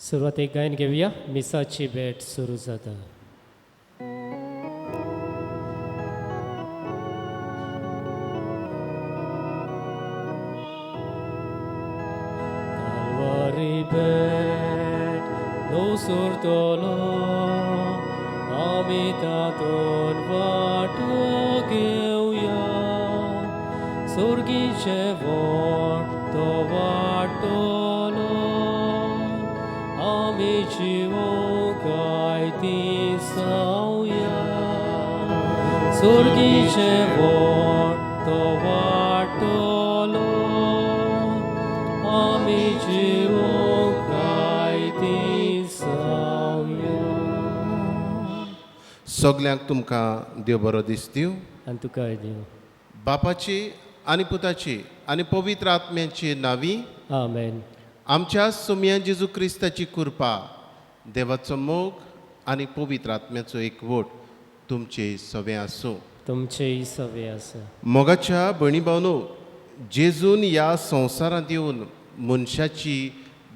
सुरुवातीक गायन घेऊया. मिसाची भेट सुरू जाता. Calvary भेट ओसरतलो आमी तातून वांटो घेवया. सुर्गीचें व्हड तो वांटलो आमी जिवोवंकाय दिसावया. सुर्गीचें व्हड तो वांटलो आमी जिवोवंकाय दिसावया. सगल्यांक तुमकां देव बरो दीस दिवं. आनी तुकाय देव. बापाची आनी पुताची आनी पवित्र आत्म्याची नावी आमेन. आमच्या सुमया जेजू क्रिस्ताची कृपा, देवाचो मोग आनी पवित्र आत्म्याचो एकवट तुमचे सवे आसूं. तुमचेय सवे आसा. मोगाच्या भयणी भावनो, जेजून ह्या संवसारांत येवन मनशाची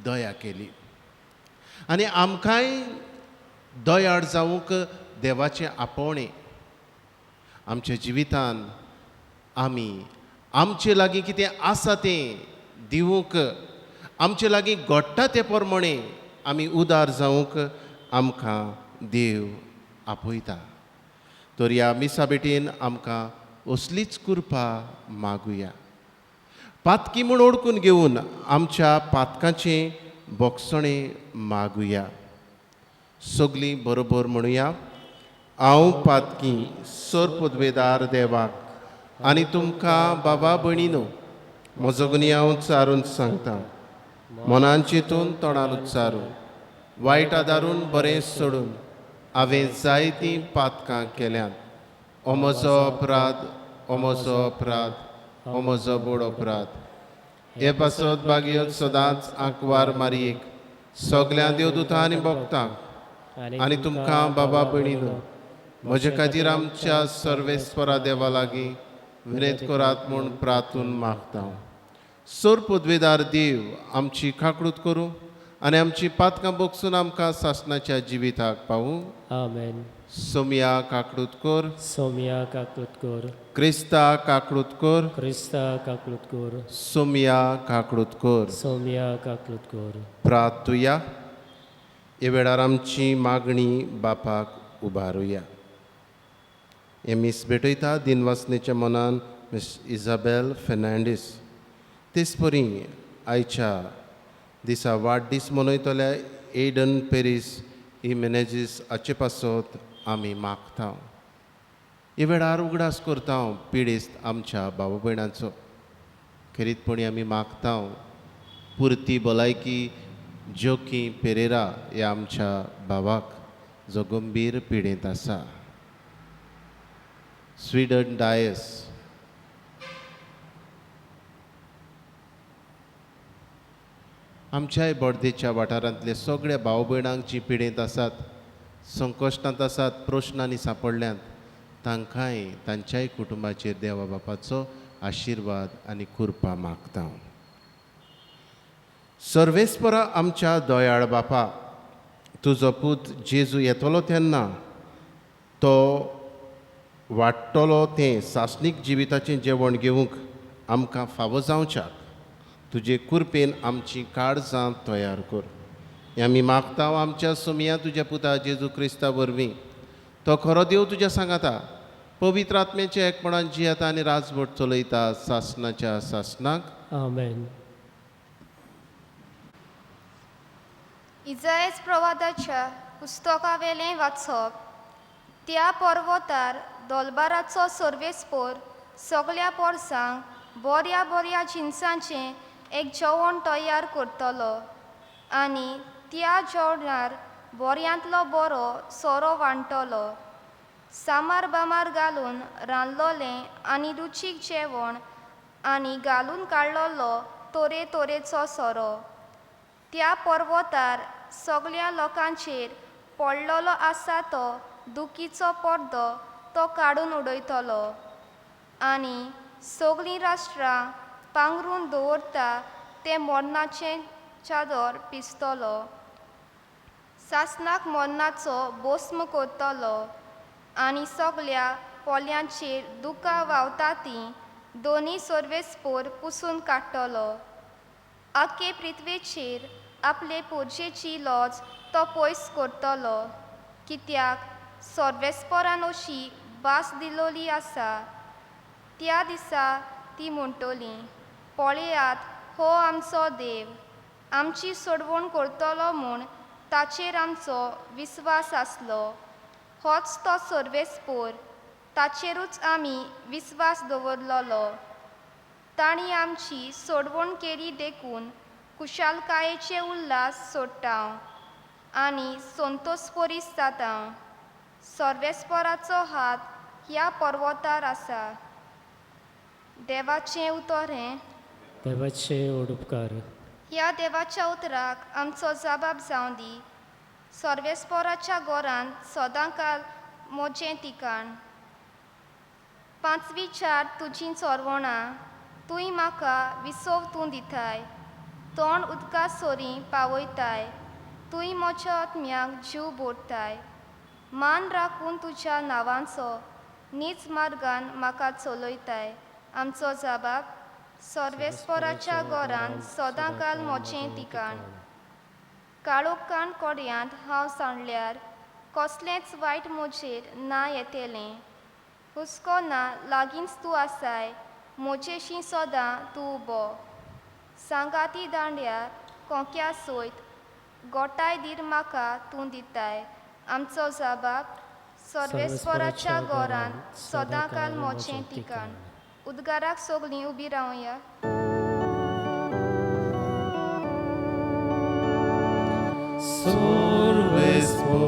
दया केली आनी आमकांय दयाळ जावंक देवाचें आपोवणें. आमच्या जिवितान आमी आमचे लागीं कितें आसा तें दिवंक, आमचे लागीं घडटा ते प्रमाणे आमी उदार जावंक आमकां देव आपयता. तर ह्या मिसा भेटेन आमकां असलीच कृपा मागुया. पातकी म्हूण ओळखून घेवन आमच्या पातकांचें बोगसणें मागुया. सगलीं बरोबर म्हणुया. हांव पातकी सर पदवेदार देवाक आनी तुमकां बाबा भयणीनो, म्हजो गुन्यांव उच्चारून सांगता. मनान चिंतून तोंडान उच्चारून वायट आदारून बरें सोडून हांवें जायतीं पातकां केल्यांत. हो म्हजो अपराध, हो म्हजो अपराध, हो म्हजो बोड अपराध. हे पासत बागयत सदांच आंकवार मारयेक सगल्या देवदूतां आनी भक्तांक आनी तुमकां बाबा भयणीनो, म्हजे खातीर आमच्या सर्वेस्परा देवा लागीं विनत करात म्हूण प्रार्थून मागता. सर पदवेदार देव आमची काकूट करूं आनी आमची पातकां बोगसून आमकां सासणाच्या जिविताक पावूं. आमेन. सोमया काकूट कर. सोम्या काकूट कर. क्रिस्ता काकूट कर. क्रिस्ता काकूट कर. सोमया काकूट कर. सोम्या काकूट कर. प्रार्थुया. हे वेळार आमची मागणी बापाक उबारुया. हे मीस भेटयता दिनवासनेच्या मनान मिस इजाबेल फेर्नांडीस. तेच परी आयच्या दिसा वाडदीस मनयतल्या एडन पेरीस इमेनेजीस हाचे पासत आमी मागता. हे वेळार उगडास करता पिडेस्त आमच्या भाव भयणांचो. खेरीतपणी आमी मागता पुर्ती भलायकी जोकी पेरेरा ह्या आमच्या भावाक जो गंभीर पिडेंत आसा. स्वीडन डायस, आमच्याय बोर्देच्या वाठारांतले सगळे भाव भयणांक जी पिडेंत आसात, संकश्टांत आसात, प्रश्नांनी सांपडल्यांत, तांकांय तांच्याय कुटुंबाचेर देवा बापाचो आशिर्वाद आनी कृपा मागता. सर्वेस्परा आमच्या दयाळ बापा, तुजो पूत जेजू येतलो तेन्ना तो वाडटलो तें सासणीक जिविताचें जेवण घेवंक आमकां फावो जावच्याक तुजे कृपेन आमची काळजां तयार कर. हें आमी मागता आमच्या सुमया तुज्या पुता जेजू क्रिस्ता वरवीं. तो खरो देव तुज्या सांगाता, पवित्र आत्म्याच्या एकपणान जियेता आनी राजवट चलयता सासणाच्या सासणाक. आमेन. इजायस प्रवादाच्या पुस्तकावेलें वाचप. त्या पर्वतार दोलबाराचो सर्वेस्पोर सगल्या पोरसांक बऱ्या बऱ्या जिन्सांचें एक जेवण तयार करतलो आनी त्या जेवणार बऱ्यांतलो बरो सोरो वांटतलो. सामार बामार घालून रांदलोलें आनी रुचीक जेवण आनी घालून काडलोलो तोरेचो सोरो. त्या पर्वतार सगल्या लोकांचेर पडलोलो आसा तो दुखीचो पडदो तो काडून उडयतलो आनी सगलीं राष्ट्रां पांगरून दवरता ते मरणाचें चादर पिस्तलो सासनाक मरणाचो भस्म करतलो आनी सगळ्या पोल्यांचेर दुकां वावता तीं दोनी सर्वेस्पोर पुसून काडटलो. आख्खे पृथ्वेचेर आपले पोरचेची लॉज तो पयस करतलो, कित्याक सर्वेस्पोरान अशी भास दिलोली आसा. त्या दिसा ती म्हणटली, पळयात हो आमचो देव, आमची सोडवण करतलो म्हूण ताचेर आमचो विस्वास आसलो. होच तो सर्वेस्पोर, ताचेरूच आमी विस्वास दवरलोलो. तांणी आमची सोडवण केली देखून कुशालकायेचे उल्हास सोडटा आनी संतोषपोरीस जाता. सर्वेस्पोराचो हात ह्या पर्वतार आसा. देवाचें उतर हें. देवाचे ओडुपकार. ह्या देवाच्या उतराक आमचो जबाब जावं दी. सर्वेस्पोराच्या गोरांत सदांकाल मोजें ठिकाण. पांचवी चार तुजीं चोरवणां, तुंय म्हाका विसोवतूं दिताय. तोंड उदका सोरी पावयताय, तुंय म्हज्या आत्म्याक जीव भोरताय. मान राखून तुज्या नांवांचो नीच मार्गान म्हाका चलयताय. आमचो जबाब, सर्वेस्पोराच्या गोरांत सदांकाल मोचें ठिकाण. काळोखान कोड्यांत हांव सांडल्यार कसलेंच वायट म्हजेर ना येतलें. हुस्को ना लागींच तूं आसाय, म्हजेशी सदां तूं उबो. सांगाती दांड्यार कोंक्या सोयत गोठाय दीर म्हाका तूं दिताय. आमचो जबाब, सर्वेस्पोराच्या गोरांत सदांकाल मोचें ठिकाण. उद्गाराक सगळीं उबी रावया. सर्वेस्पोराक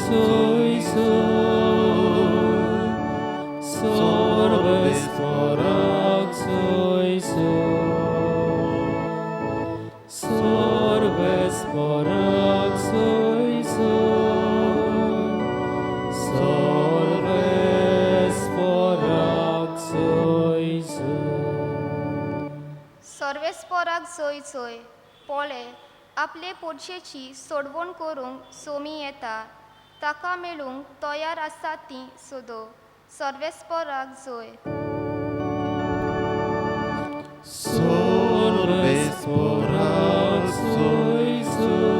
सोय सोय, सर्वेस्पोराक सोय सोय, सर्वेस्पोराक सोय सोय, सर्वेस्पोराक सोय सोय. सर्वेस्पोराक जय जय. पळय, आपले पोरचेची सोडवण करूंक सोमी येता. ताका मेळूंक तयार आसात तीं सोदो. सर्वेस्पोराक जय. सर्वेस्पोराक सोय सोय,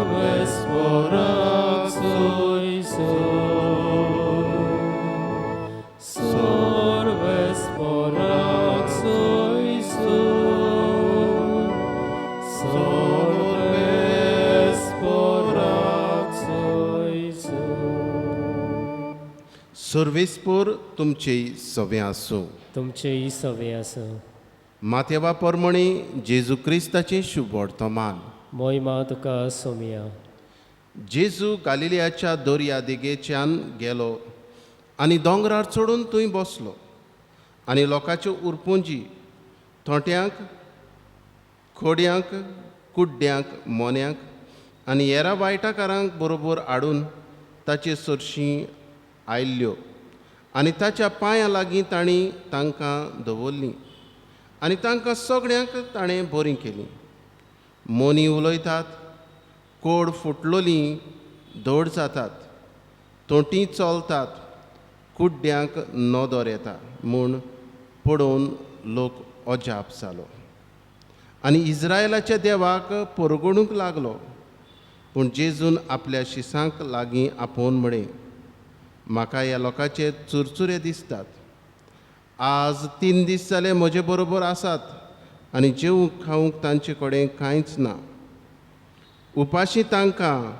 सर्वेस्पोराक सोय सोय, सर्वेस्पोराक सोय सोय, सर्वेस्पोराक सोय सोय. सर्वेस्पोर तुमचे सवे आसूं. तुमचे ही सवे आसूं. माथेवा पोरमणी जेजू क्रिस्ताचें शुभ वर्तमान. मोहिमा तुका सोमिया. जेजू गालिलियाच्या दर्या देगेच्यान गेलो आनी दोंगरार चडून थंय बसलो. आनी लोकांच्यो उरपुंजी थोट्यांक, खोड्यांक, कुड्ड्यांक, मोन्यांक आनी हेरां वायटाकारांक बरोबर हाडून ताचे सरशीं आयल्ल्यो आनी ताच्या पांयां लागीं तांणी तांकां दवरलीं आनी तांकां सगळ्यांक ताणें बरीं केलीं. मोनी उलयतात, कोड फुटलोलीं धड जातात, तोंटी चलतात, कुड्ड्यांक नोदोर येता म्हूण पळोवन लोक अजाप जालो आनी इस्रायलाच्या देवाक परगडूंक लागलो. पूण जेजून आपल्या शिसांक लागीं आपोवन म्हळें, म्हाका ह्या लोकांचे चुरचुरे दिसतात. आज 3 दीस जाले म्हजे बरोबर आसात आनी जेवूंक खावूंक तांचे कडेन कांयच ना. उपाशी तांकां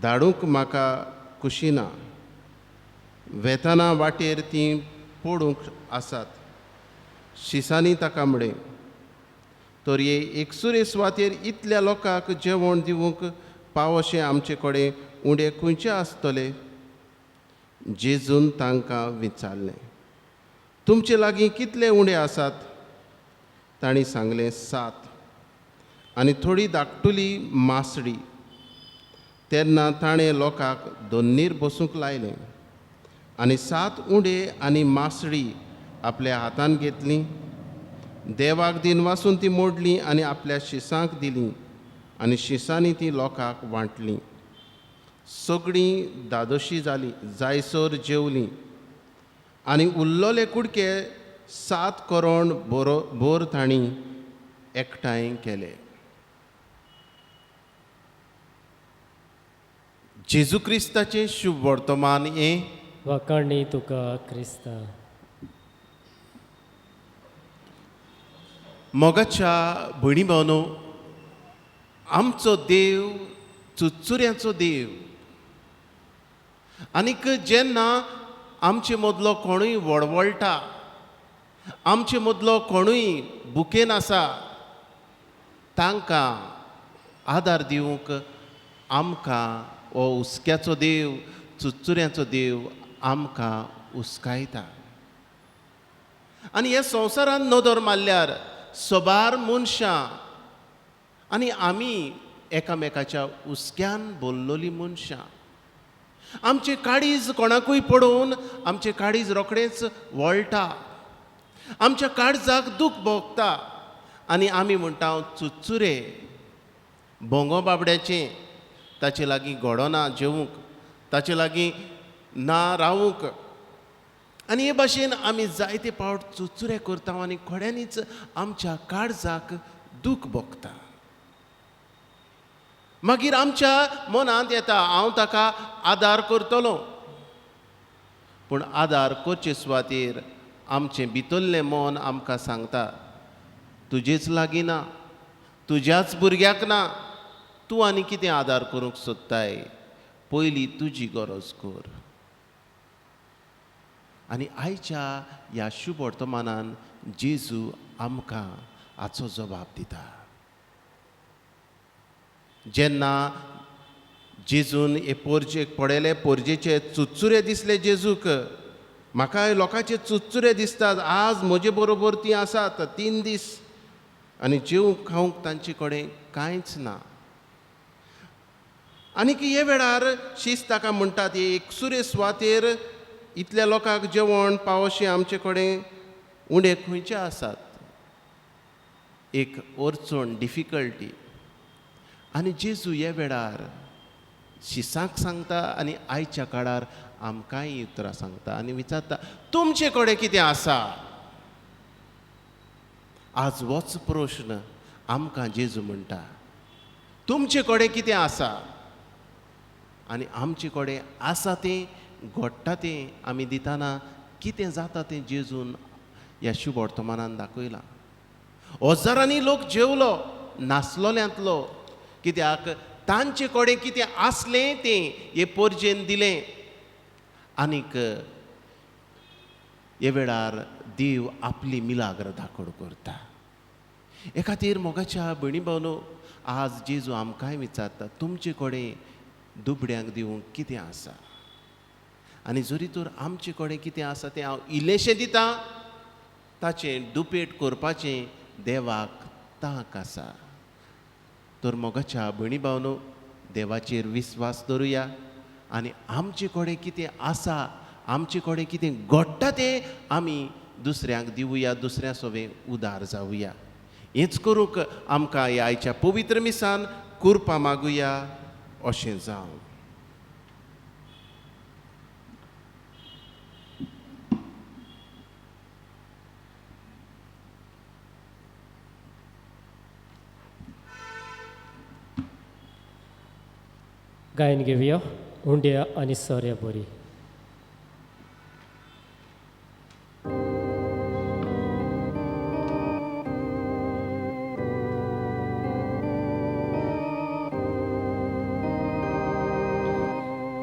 धाडूंक म्हाका खुशी ना. वेताना वाटेर तीं पडूंक आसात. शिसांनी ताका म्हळें, तर हे एकसुरे सुवातेर इतल्या लोकांक जेवण दिवंक पावशे आमचे कडेन उंडे खंयचे आसतले? जेजून तांकां विचारलें, तुमचे लागीं कितले उंडे आसात? तांणी सांगलें, 7. आनी थोडी धाकटुली मासडी. तेन्ना ताणें लोकांक दोन्नीर बसूंक लायलें आनी 7 उंडे आनी मासडी आपल्या हातान घेतलीं देवाक दिन वासून ती मोडली आनी आपल्या शिसांक दिली आनी शिसांनी ती लोकांक वांटली. सगळीं दादोशी जाली, जायसर जेवलीं आनी उरलोले कुडके 7 करोड बोर तांणी एकठांय केले. जेजू क्रिस्ताचें शुभ वर्तमान हें वाकाणणी तुका क्रिस्ता. मोगाच्या भयणी भावनो, आमचो देव चुचुऱ्याचो देव. आनीक जेन्ना आमचे मदलो कोणूय वळवळटा, आमचे मदलो कोणूय बुकेन आसा, तांकां आदार दिवंक आमकां हो हुस्क्याचो देव, चुचुऱ्याचो देव आमकां हुस्कायता. आनी ह्या संवसारान नदर मारल्यार सोबार मनशां आनी आमी एकामेकाच्या हुस्क्यान भरलोलीं मनशां. आमचें काळीज कोणाकूय पडोवन आमचें काळीज रोखडेंच वळटा. आमच्या काळजाक दूख भोगता आनी आमी म्हणटा चुचुरे भोंगो बाबड्याचें, ताचे लागीं घोडो ना जेवूंक, ताचे लागीं ना रावूंक. आनी हे भाशेन आमी जायते फावट चुचुरे करता आनी खोड्यांनीच आमच्या काळजाक दूख भोगता. मागीर आमच्या मनांत येता हांव ताका आदार करतलों. पूण आदार करचे सुवातेर आमचें भितरलें मन आमकां सांगता तुजेच लागीं ना, तुज्याच भुरग्याक ना, तूं आनी कितें आदार करूंक सोदताय, पयलीं तुजी गरज कर. आनी आयच्या ह्या शुभ वर्तमानान जेजू आमकां हाचो जबाब दिता. जेन्ना जेजून हे पोरजेक पडयले, पोरजेचे चुचुरे दिसले जेजूक. म्हाका लोकांचे चुचुरे दिसतात. आज म्हजे बरोबर तीं आसात 3 दीस आनी जेवूंक खावंक तांचे कडेन कांयच ना. आनीक हे वेळार शीस ताका म्हणटात एकसुरे सुवातेर इतल्या लोकांक जेवण पावोशें आमचे कडेन उणें खंयचे आसात. एक अडचण, डिफिकल्टी. आनी जेजू हे वेळार शिसांक सांगता आनी आयच्या काळार आमकांय उतरां सांगता आनी विचारता तुमचे कडेन कितें आसा. आज होच प्रश्न आमकां जेजू म्हणटा, तुमचे कडेन कितें आसा. आनी आमचे कडेन आसा तें, घडटा तें आमी दितना कितें जाता तें जेजून ह्या शुभ वर्तमानान दाखयलां. हजारांनी लोक जेवलो, नासलोल्यांतलो, कित्याक तांचे कडेन कितें आसलें तें हे पोरजेन दिलें. आनीक हे वेळार देव आपली मिलाग्र दाखोड करता. हे खातीर मोगाच्या भयणी भावनो, आज जेजू आमकांय विचारता तुमचे कडेन दुबड्यांक दिवंक कितें आसा. आनी जरी तर आमचे कडेन कितें आसा तें हांव इल्लेशें दितां, ताचें दुपेट करपाचें देवाक तांक आसा. तर मोगाच्या भयणी भावनो, देवाचेर विस्वास दवरुया आनी आमचे कडेन कितें आसा, आमचे कडेन कितें घडटा तें आमी दुसऱ्यांक दिवया, दुसऱ्या सोबे उदार जावया. हेंच करूंक आमकां ह्या आयच्या पवित्र मिसान कृपा मागुया. अशें जावं. गायन घेवया हुंड्या आनी सोऱ्या बरी.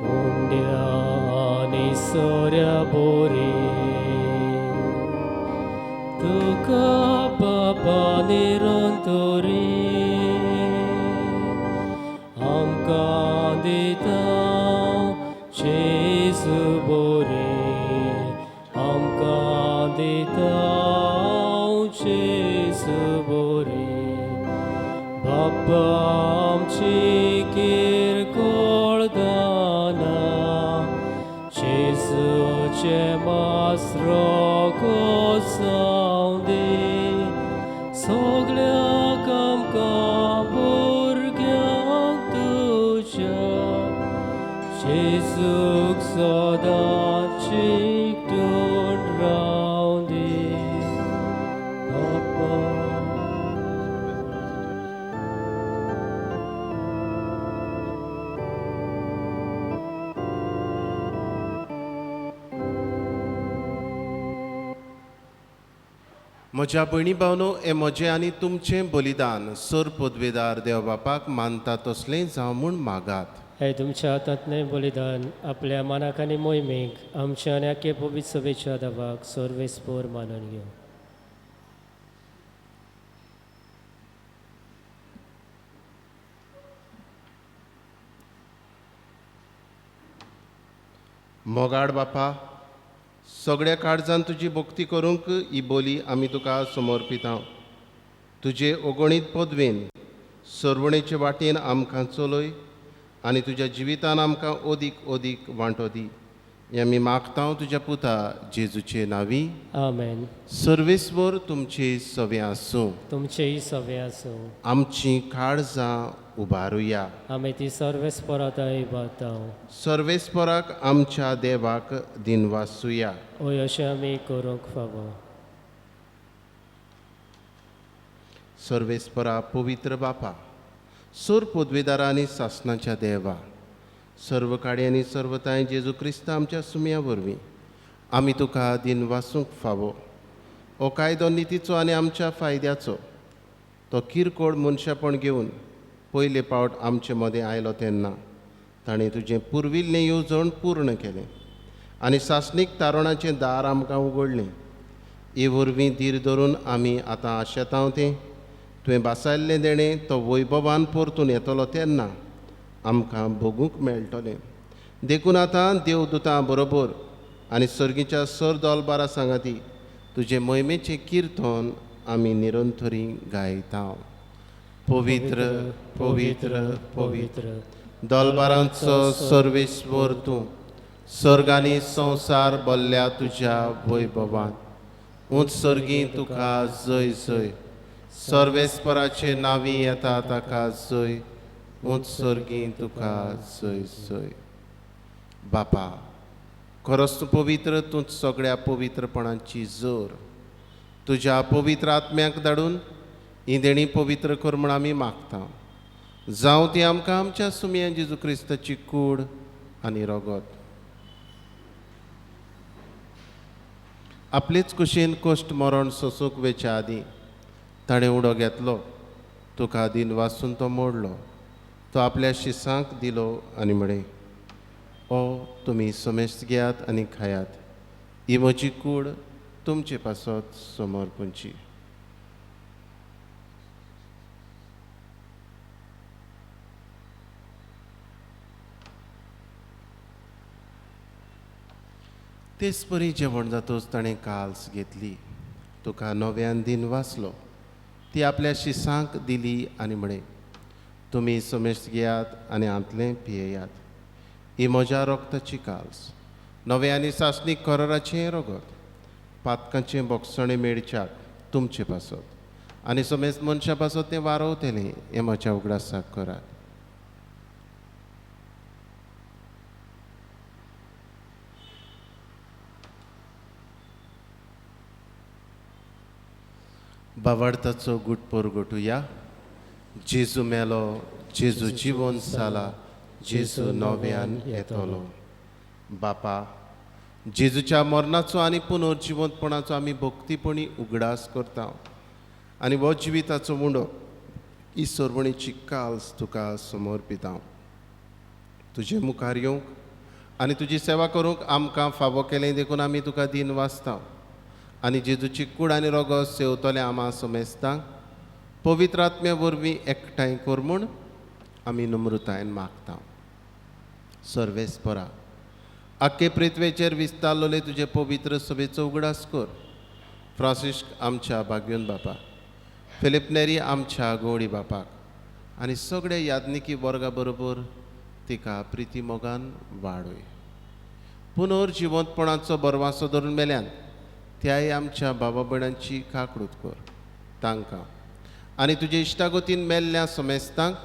हुंड्या आनी सोऱ्या बरी तुका बाबा निरंतरी आमकां दिता जेजू बरी, आमकां दिता जेजू बरी. बाबा आमची किरकोळ दाना जेजूचे मास्रो कोसांव दी Jesuc sodaci tun raundi Abba. म्हज्या भयणी भावनो हें म्हजें आनी तुमचें बलिदान सर पदवेदार देवबापाक मानता तसलें जावं म्हूण मागात. हे तुमच्या हातांतलें बलिदान आपल्या मनाक आनी मोहिमेक आमच्या आनी आख्खे पवित्र सभेच्या दावाक सर्वेस्पोर मानून घेवं. मोगाड बापा, सगळ्या काळजान तुजी भक्ती करूंक ही बोली आमी तुका समर्पिता. तुजे ओगणीत पदवेन सरवणेचे वाटेन आमकां चलय आनी तुज्या जिवितान आमकां ओदीक ओदीक वांटो दी. हें आमी मागता तुज्या पुता जेजूचे नांवी. आमेन. सर्वेस्वर तुमची सवे आसूं. तुमचेही सवे आसूं. आमची काळजां उबारुया. आमी ती सर्वेस्पोरात इबातांव. सर्वेस्पराक आमच्या देवाक दिनवासुया. ओय अशें आमी करूंक फावो. सर्वेस्परा पवित्र बापा, सर पदवेदारा आनी सासणाच्या देवा, सर्व काडे आनी सर्वताय जेजू क्रिस्त आमच्या सुमया वरवीं आमी तुका दिनवासूंक फावो. हो कायदो नितीचो आनी आमच्या फायद्याचो. तो किरकोळ मनशापण घेवन पयले फावट आमचे मदें आयलो तेन्ना ताणें तुजें पुर्विल्लें येवजण पूर्ण केलें आनी सासणीक तारणाचें दार आमकां उगडलें. हे वरवीं धीर धरून आमी आतां आशेतांव तें तुवें बासायल्लें देणें तो वैभवान परतून येतलो तेन्ना आमकां भोगूंक मेळटलें. देखून आतां देवदूतां बरोबर आनी सर्गीच्या सर दोलबारा सांगाती तुजे मोहिमेचें किर्तन आमी निरंतरी गायता. पवित्र पवित्र पवित्र दोलबारांचो सर्वेस्वर तूं, सर्गांनी संवसार भल्ल्या तुज्या वैभवान उंच सर्गी तुका जय जय. सर्वेस्पराचे नांवी येता ताका जय. उंच सर्गी तुका जय जय. बापा, खरोच तूं पवित्र, तूंच सगळ्या पवित्रपणांची जोर. तुज्या पवित्र आत्म्याक धाडून ही देणी पवित्र कर म्हूण आमी मागता. जावं ती आमकां आमच्या सुमया जेजू क्रिस्ताची कूड आनी रगत. आपलेच कुशीन कश्ट मरण सोसूंक वेच्या आदीं ताणें उडो घेतलो. तुका दिन वाचून तो मोडलो. तो आपल्या शिसांक दिलो आनी म्हळें, ओ तुमी समेस्त घेयात आनी खायात. ही म्हजी कूड तुमचे पासत समर्पणची. तेच परी जेवण जातोच ताणें काल्स घेतली. तुका नव्यान दिन वाचलो. ती आपल्या शिसांक दिली आनी म्हळें, तुमी समेस्त घेयात आनी हांतलें पियेयात. ही म्हज्या रोगताची काल्स, नवे आनी सासणीक कराराचें रगत, पातकांचें बोगसणें मेळच्याक तुमचे पासत आनी समेस्त मनशा पासत तें वारवतलें. हें म्हज्या उगडासाक करात. बावार्थाचो गुटपोर घोटुया. जेजू मेलो, जेजू जिवंत जाला, जेजू नव्यान येतलो. बापा, जेजूच्या मरणाचो आनी पुनर्जिवंतपणाचो आमी भक्तीपणी उगडास करता आनी हो जिविताचो मुंडो ही सरवणेची काल्स तुका समर्पिता. तुजे मुखार येवंक आनी तुजी सेवा करूंक आमकां फावो केलें देखून आमी तुका दिन वाचता आनी जेजूची कूड आनी रगत सेवतले आमा समेस्तांक पवित्र आत्म्या वरवीं एकठांय कर म्हूण आमी नम्रतायेन मागता. सर्वेस्परा, आख्खे पृथ्वेचेर विस्तारलोले तुजे पवित्र सभेचो उगडास कर. फ्रांसिस्क आमच्या भाग्योन बापा, फिलिप नेरी आमच्या गवळी बापाक आनी सगळे याज्ञिकी वर्गा बरोबर तिका प्रिती मोगान वाडय. पुनर्जिवंतपणाचो बरवासो धरून मेल्यान त्याय आमच्या बाबा भयणांची काकूट कर. तांकां आनी तुजे इश्टागोतीन मेल्ल्या समेस्तांक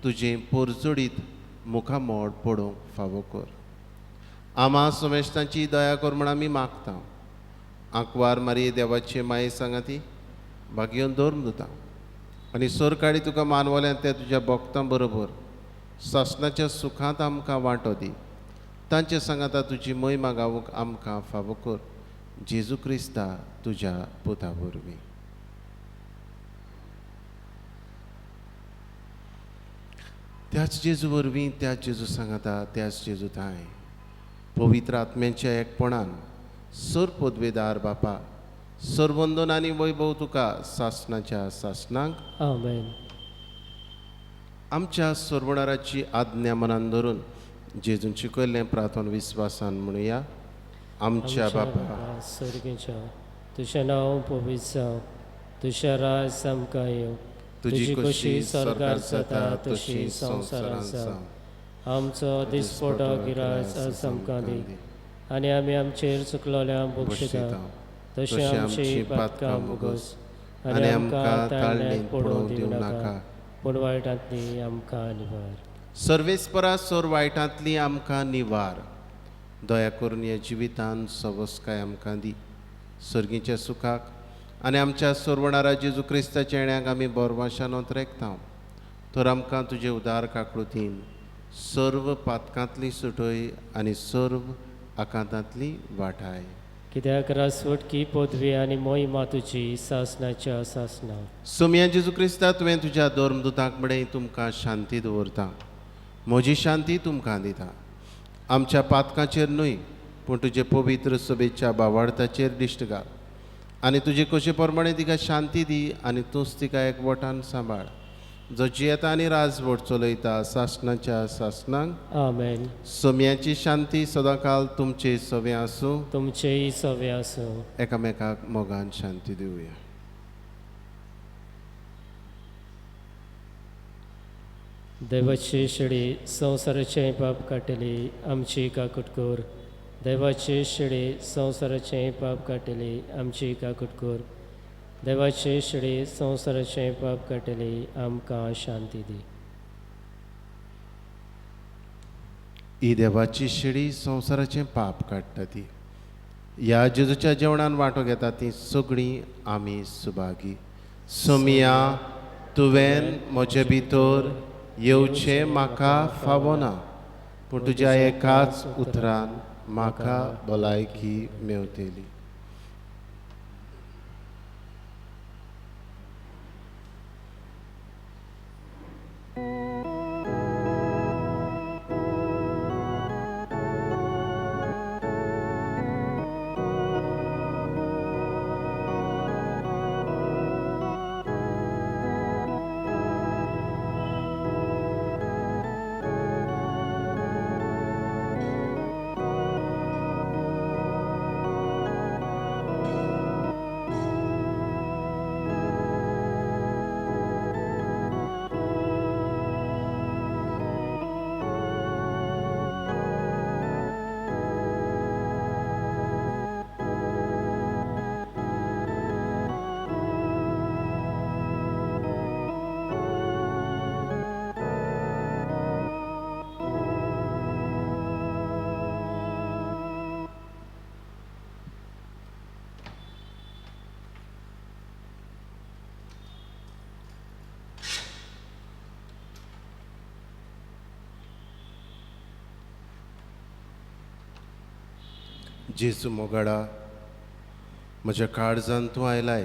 तुजें पोरजोडीत मुखामोड पडोवंक फावो कर. आम्हा सोमेश्तांची दया कर म्हण आमी मागता. आंकवार मारये देवाचे माये सांगाती भाग्योन दवरून दिता आनी सोर काडी तुका मानवल्यान त्या तुज्या भक्तां बरोबर सासणाच्या सुखांत आमकां वांटो दी. तांचे सांगाता तुजी महिमा गावूंक आमकां फावो कर. जेजू क्रिस्ता तुज्या पुता वरवीं. त्याच जेजू वरवीं त्याच जेजू सांगाता त्याच जेजू थंय पवित्र आत्म्याच्या एकपणान सर पदवेदार बापा सरवंदन आनी वैभव तुका सासणाच्या सासणांक आमेन. आमच्या सरवणाराची आज्ञा मनान धरून जेजून शिकयल्लें प्रार्थन विस्वासान म्हणुया. आमच्या बापा सर्गेच्या तुझें नांव पवित्र जावं. तुझें राज आमकां येवं. तुजी कशी स्वर्गार जाता तशी संवसारांत जावं. आमचो दिसपडो गिरायज आज आमकां दी आनी आमी आमचेर चुकलोल्यांक बक्षिता तशें आमची पातकां मुगोस आनी आमकां ताळणेंत पडोवंक दिवं नाका पूण वायटांतली आमकां निवार. सर्वेस्परा सोर वायटांतली आमकां निवार. दया करून ह्या जिवितान सवस्काय आमकां दी. सर्गीच्या सुखाक आनी आमच्या सोरवणारा जेजू क्रिस्ताच्या येण्याक आमी बोरवाशान ओंतरेकता. तर आमकां तुजे उदार काकळुतीन सर्व पातकांतली सुटय आनी सर्व आकांतांतली वाटाय. कित्याक रासवटकी पदवी आनी मोहिमा तुजी सासणाच्या सासणां. सोम्या जेजू क्रिस्ता तुवें तुज्या धर्मदुतांक म्हणय तुमकां शांती दवरता. म्हजी शांती तुमकां दिता. आमच्या पातकांचेर न्हय पूण तुजे पवित्र सभेच्या बावार्थाचेर दिश्ट घाल आनी तुजे कशे प्रमाणे तिका शांती दी आनी तूंच तिका एकवटान सांबाळ. जो जियेता आनी राजवट चलयता सासणाच्या सासणांक आमेन. सोम्याची शांती सदांकाल तुमचे सवे आसूं. तुमचेय सवे आसूं. एकामेकाक मोगान शांती दिवया. देवाची शिडी संवसाराचें पाप काडटली आमची काकूट कर. देवाची शिडी संवसाराचें पाप काडटली आमची काकूट कर. देवाची शिडी संवसाराचें पाप काडटली आमकां शांती दी. ही देवाची शिडी संवसाराचें पाप काडटा ती. ह्या जेजूच्या जेवणान वांटो घेता ती सगळीं आमी सुभागी. सोमिया तुवें म्हजे भितर येवचें म्हाका फावो ना पूण तुज्या एकाच उतरान म्हाका भलायकी मेवतली. जेजू मोगाडा म्हज्या काळजान तूं आयलाय.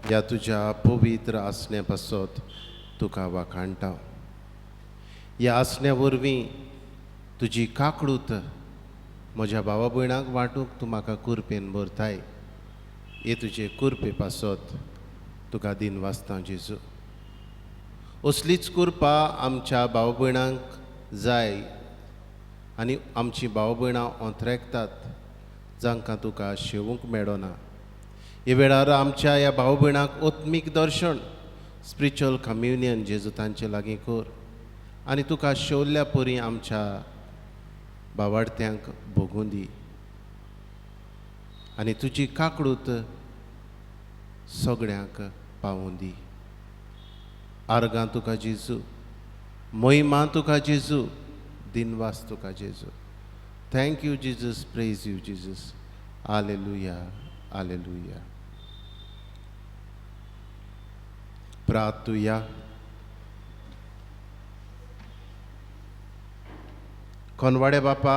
ह्या तुज्या पवित्र आसण्या पासत तुका वाखाणटा. ह्या आसण्या वरवीं तुजी काकळूत म्हज्या भावा भयणांक वांटूंक तूं म्हाका कुरपेन भरताय. हे तुजे कुरपे पासत तुका दिन वाचता जेजू. असलीच कुरपा आमच्या भाव भयणांक जाय आनी आमची भाव भयणां ओंतरेकतात जांकां तुका शेवूंक मेळना. हे वेळार आमच्या ह्या भाव भयणांक ओत्मीक दर्शन स्पिरिच्युअल कम्युनियन जेजू तांचे लागीं कर आनी तुका शेवल्ल्या परी आमच्या भावार्थ्यांक भोगूं दी आनी तुजी काकळूत सगळ्यांक पावूं दी. आर्गां तुका जेजू, मोहिमा तुका जेजू, दिनवास तुका जेजू. Thank you, Jesus. Praise you, Jesus. Hallelujah. Hallelujah. प्रार्थूया. कोनवाडे बापा,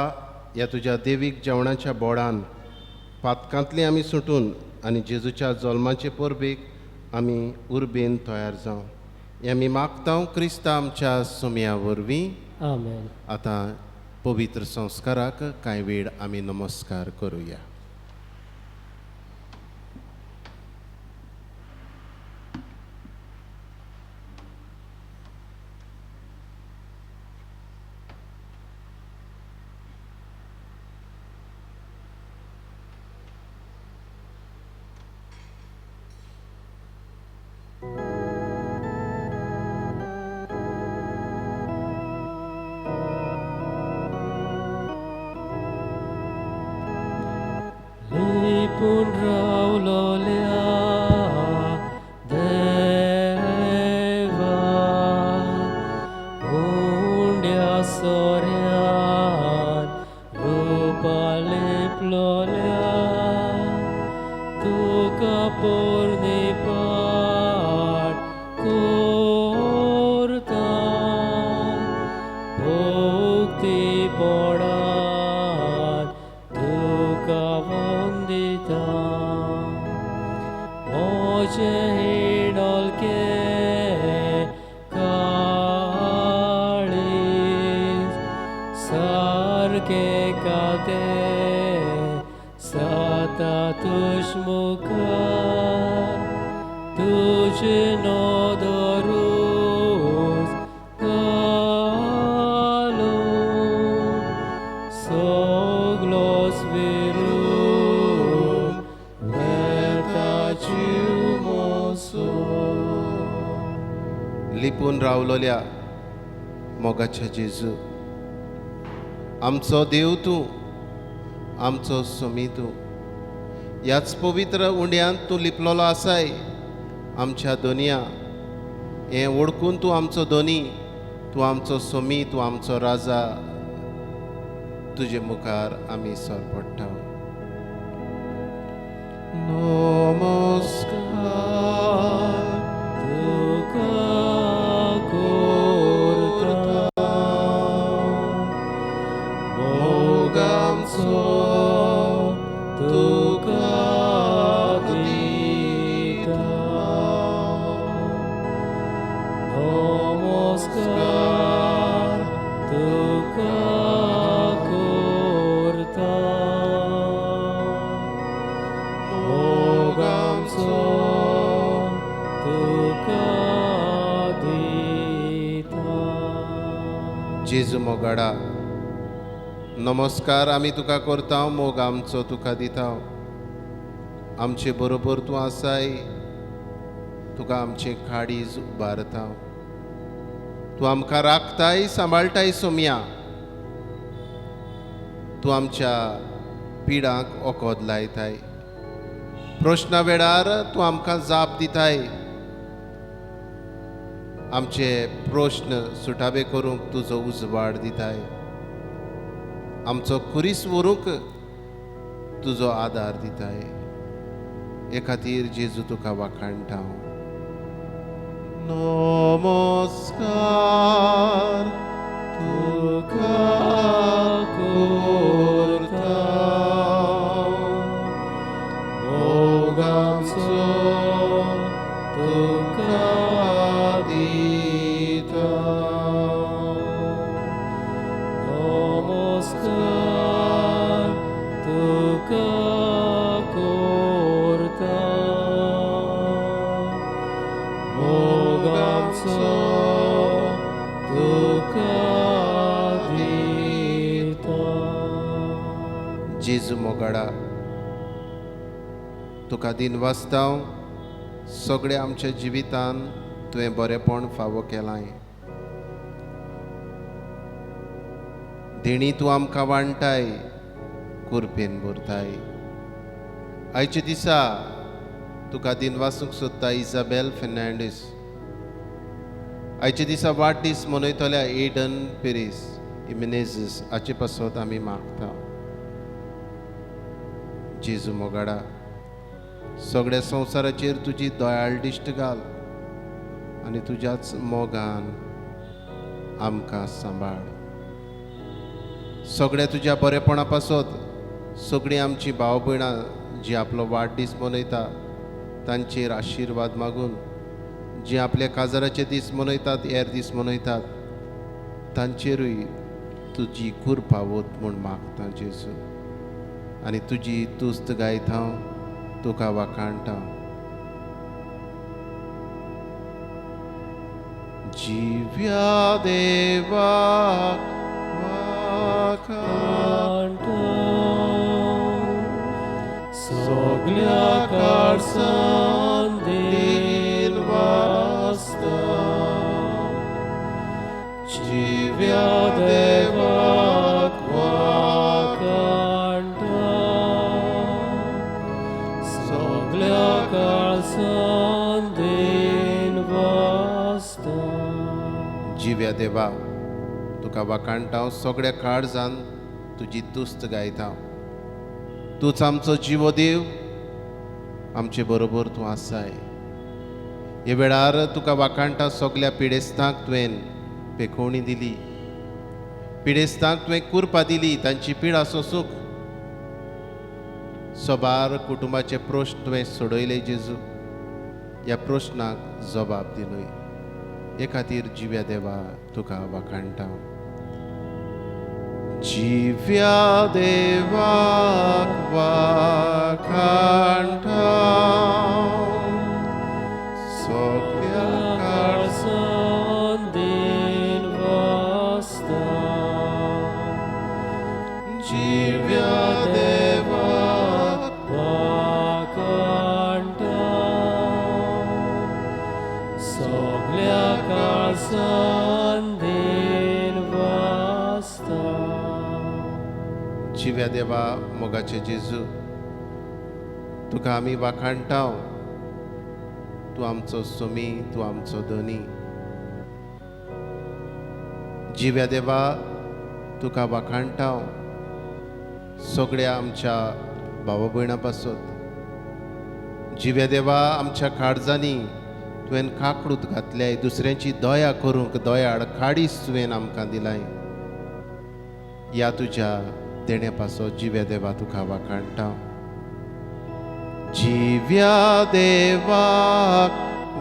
ह्या तुज्या देवीक जेवणाच्या बोडान पातकांतली आमी सुटून आनी जेजूच्या जल्माचे परबेक आमी उर्बेन तयार जावं. हें आमी मागतां क्रिस्ता आमच्या सुमया वरवीं. आमेन. आतां पवित्र संस्काराक कांय वेळ आमी नमस्कार करुया. Lipun raulolia deva undia sorian rupa liplolia tuka purni part kurta bhukti podan tuka vandita moje hidolke kalis sarke kate sata tushmukan tujhe nodorus galo soglos virum metaciumoso. लिपून रावलोल्या मोगाच्या जेजू, आमचो देव तूं, आमचो सोमी तूं. ह्याच पवित्र उंड्यांत तूं लिपलोलो आसाय आमच्या दोनया. हें ओळखून तूं आमचो दोनी, तूं आमचो सोमी, तूं आमचो राजा. तुजे मुखार आमी सोरपडटा. नमस्कार तुका करता मोगामचो तुका दिता. नमस्कार तुका करता मोगामचो तुका दिता. जेजू मोगाडा, नमस्कार आमी तुका करता, मोग आमचो तुका दिता. आमचे बरोबर तूं आसाय, तुका आमचे काळीज उबारता. तूं आमकां राखताय, सांबाळटाय सोम्या. तूं आमच्या पिडांक ओकोद लायताय. प्रश्ना वेळार तूं आमकां जाप दिताय. आमचे प्रश्न सुटावे करूंक तुजो उजवाड दिताय. आमचो खुरीस व्हरूंक तुजो आदार दिताय. हे खातीर जेजू तुका वाखाणटा. नमस्कार तुका करता मोगामचो तुका दिता. नमस्कार तुका करता मोगामचो तुका दिता. जेजू मोगाडा, तुका दिनवासतां सगळे आमच्या जिवितान तुवें बरेपण फावो केलाय. देणी तूं आमकां वांटाय, कुरपेन भरताय. आयच्या दिसा तुका दिनवासूंक सोदता इजाबेल फेर्नांडीस. आयच्या दिसा वाडदीस मनयतल्या एडन पेरीस इमिनेजीस हाचे पासत आमी मागता. जेजू मोगाडा सगळ्या संवसाराचेर तुजी दयाळ दिश्ट घाल आनी तुज्याच मोगान आमकां सांबाळ. सगळ्या तुज्या बरेपणा पासत सगळीं आमची भाव भयणां जी आपलो वाडदीस मनयता तांचेर आशिर्वाद मागून, जी आपल्या काजाराचे दीस मनयतात, हेर दीस मनयतात, तांचेरूय तुजी कृपा वत म्हूण मागता जेजू. आनी तुजी तुस्त गायत हांव, तुका वाखाणटा. जिव्या देवाक वाखाणटा सगळ्या काळजान देन वाजता. जिव्या देवाक वाखाणटा सगळ्या काळजान देन वाजता. जिव्या देवा तुका वाखाणटा सगळ्या काळजान तुजी तुस्त गायता. तूच आमचो जिवो देव, आमचे बरोबर तूं आसाय. हे वेळार तुका वाखाणटा सगळ्या पिडेस्तांक तुवें पेखोवणी दिली, पिडेस्तांक तुवें कृपा दिली, तांची पिडा सोसूंक. सोबार कुटुंबाचे प्रश्न तुवें सोडयले जेजू. ह्या प्रश्नाक जबाब दिलोय. हे खातीर जिव्या देवा तुका वाखाणटा. जिव्या देवाक वाखाणटा सगळ्या काळजान देन वाजता. जिव्या देवाक वाखाणटा सगळ्या काळजान देन वाजता. जिव्या देवा मोगाचे जेजू तुका आमी वाखाणटा. तूं आमचो सोमी, तूं आमचो धनी. जिव्या देवा तुका वाखाणटा सगळ्या आमच्या भावा भयणां पासत. जिव्या देवा आमच्या काळजांनी तुवें काकडूत घातल्याय, दुसऱ्यांची दया करूंक दयाळ काडीस तुवें आमकां दिलाय. ह्या तुज्या देण्या पासत जिव्या देवा तुका वाखाणटा. जिव्या देवाक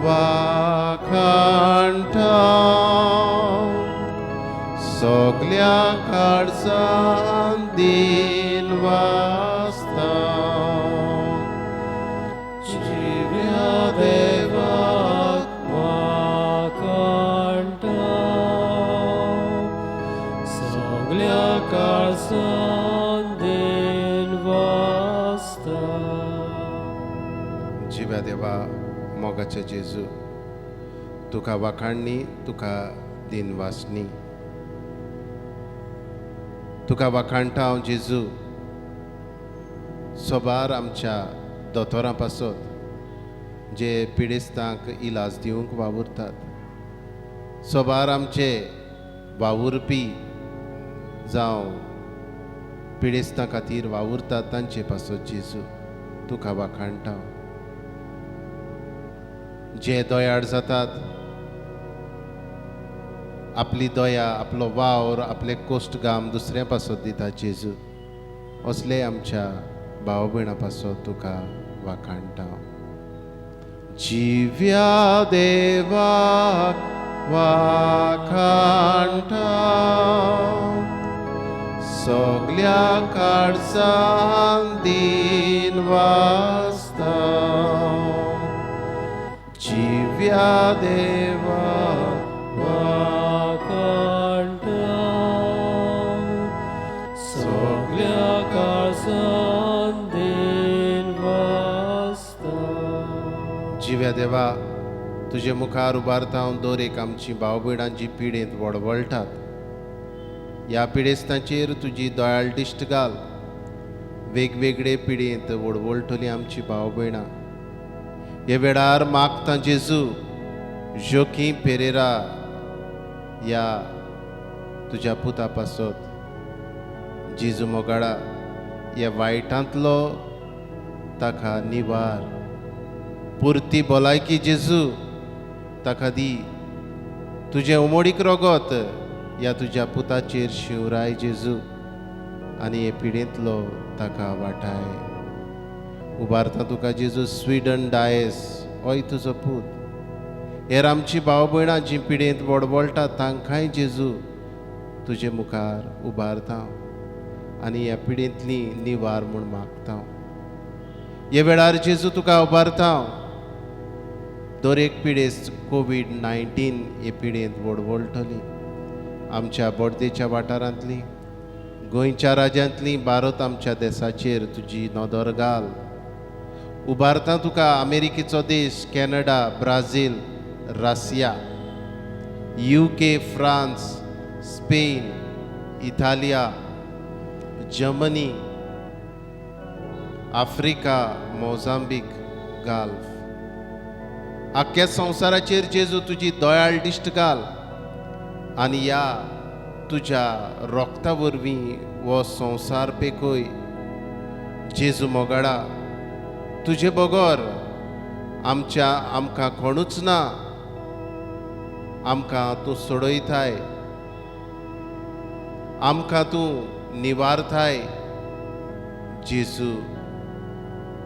वाखाणटा सगळ्या काळजान दीन वाजता. जिव्या देवाक वाखाणटा सगळ्या काळजान देन वाजता. जिव्या देवा मोगाचे जेजू तुका वाखाणणी, तुका दिन वासनी. तुका वाखाणटा हांव जेजू सोबार आमच्या दोतोरां पासत जे पिडेस्तांक इलाज दिवंक वावुरतात. सोबार आमचे वावुरपी जावं पिडेस्तां खातीर वावुरतात तांचे पासत जेजू तुका वाखाणटा. जे दयाळ जातात, आपली दया, आपलो वावर, आपले कोश्ट गाम दुसऱ्या पासत दितात जेजू, असले आमच्या भाव भयणां पासत तुका वाखाणटा. जिव्या देवाक वाखाणटा सगळ्या काळजान दीन वाजता. जिव्या देवाक वाखाणटा सगळ्या काळजान देन वाजता. जिव्या देवा तुजे मुखार उबारता हांव दर एक आमची भाव भयणां जी पिडेंत वळवळटात. ह्या पिडेस्तांचेर तुजी दयाळ दिश्ट घाल. वेगवेगळे पिडेंत वळवळटलीं आमची भाव भयणां हे वेळार मागता जेजू. जोखी पेरेरा ह्या तुज्या पुता पासत जेजू मोगाडा ह्या वायटांतलो ताका निवार. पुरती भलायकी जेजू ताका दी. तुजें उमोडीक रगत ह्या तुज्या पुताचेर शिवराय जेजू आनी हे पिडेंतलो ताका वाटाय. उबारता तुका जेजू स्वीडन डायस होय तुजो पूत. हेर आमची भाव भयणां जी पिडेंत वडवळटा तांकांय जेजू तुजे मुखार उबारता आनी ह्या पिडेंतली निवार म्हूण मागता. हे वेळार जेजू तुका उबारता. दर एक पिडेस्त कोविड-19 हे पिडेंत वडवळटली. आमच्या बोडदेच्या वाठारांतली, गोंयच्या राज्यांतली, भारत आमच्या देशाचेर तुजी नदर घाल. उबारता तुका अमेरिकेचो देश, Canada, Brazil, Russia, UK, France, Spain, इटालिया, जर्मनी, आफ्रिका, मोजांबीक घाल. आख्ख्या संवसाराचेर जेजू तुजी दयाळ दिश्ट घाल आनी ह्या तुज्या रोगता वरवीं हो संवसार पेकय. जेजू मोगाडा तुजे बगोर आमकां कोणूच ना. आमकां तूं सोडयताय, आमकां तूं निवारताय. जेजू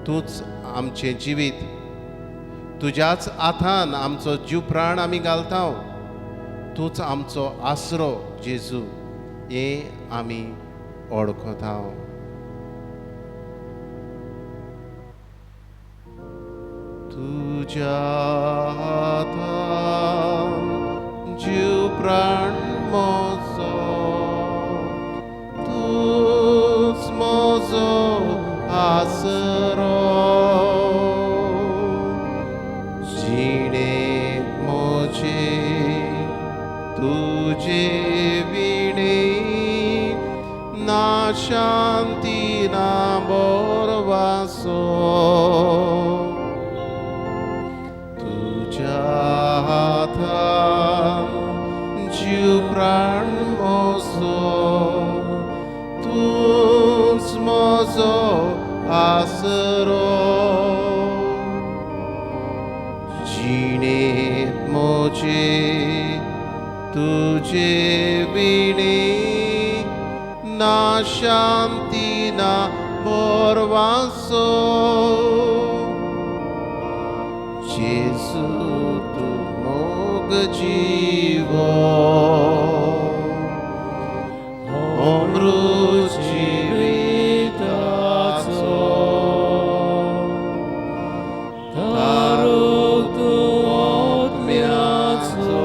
तूंच आमचें जिवीत. तुज्याच हातान आमचो जीव प्राण आमी घालता. तूंच आमचो आसरो जेजू हें आमी ओळखता. तुज्या हातान जीव प्राण म्हजो, तूंच म्हजो आसरो. जिणेंत म्हजे तुजे विणे ना शांती ना बोरवासो. तुज्या हातान जीव प्राण म्हजो, तूंच म्हजो आसरो. जिणेंत म्हजे तुजे विणे ना शांती ना बोरवासो. जेजू तूं मोग जीवो, अमृत जिविताचो. दारूक तूं आत्म्याचो,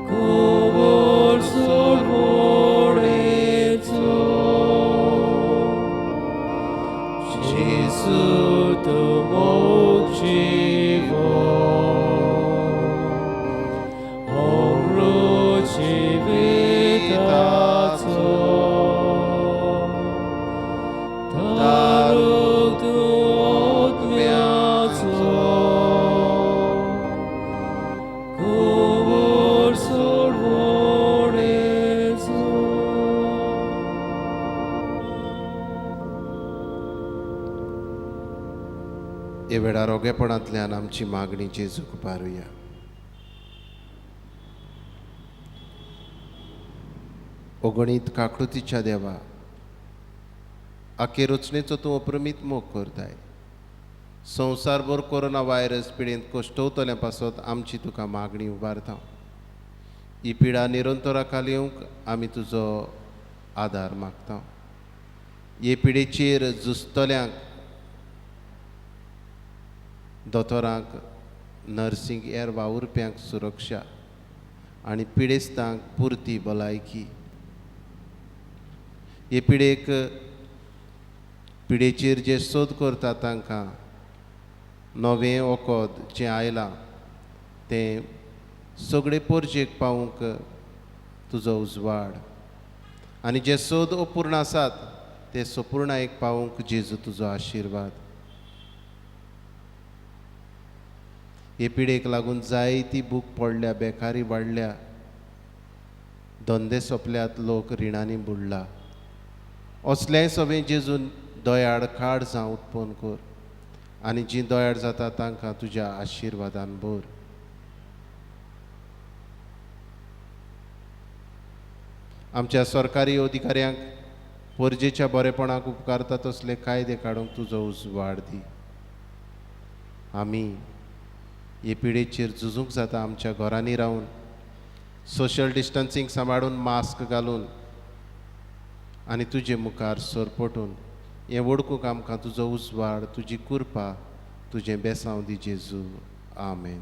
कुबोर सोडवणेचो. जेजू तूं मोग जीवो, अमृत जिविताचो. दारूक तूं आत्म्याचो, कुबोर सोडवणेचो. हे वेळार ओगेपणांतल्यान आमची मागणी जेजूक पारुया. ओगणीत काकृतीच्या देवा, आखे रचनेचो तूं अप्रमीत मोग करताय. संवसारभर कोरोना व्हायरस पिडेंत कश्टवतल्या पासत आमची तुका मागणी उबारता. ही पिडा निरंतराखाल येवंक आमी तुजो आदार मागता. हे पिडेचेर झुजतल्यांक, दोतोरांक, नर्सिंग हेर वावुरप्यांक सुरक्षा आनी पिडेस्तांक पुरती भलायकी. हे पिडेचेर जे सोद करता तांकां नवें वखद जें आयलां तें सगळे परजेक पावूंक तुजो उजवाड आनी जे सोद अपूर्ण आसात ते सपूर्णायेक पावूंक जेजू तुजो आशिर्वाद. हे पिडेक लागून जायती भूक पडल्या, बेकारी वाडल्या, धंदे सोंपल्यात, लोक रिणांनी बुडला. असलेंय सगळें जेजून दोयाड काड जावं उत्पन्न कर आनी जीं दोयाड जाता तांकां तुज्या आशिर्वादान भर. आमच्या सरकारी अधिकाऱ्यांक परजेच्या बरेपणाक उपकारता तसले कायदे काडूंक तुजो उजवाड दी. आमी हे पिडेचेर झुजूंक जाता आमच्या घरांनी रावन सोशल डिस्टन्सींग सांबाळून मास्क घालून आनी तुजे मुखार सरपटून हें वडकूंक आमकां तुजो उजवाड, तुजी कृपा, तुजें बेसांव दी जेजू. आमेन.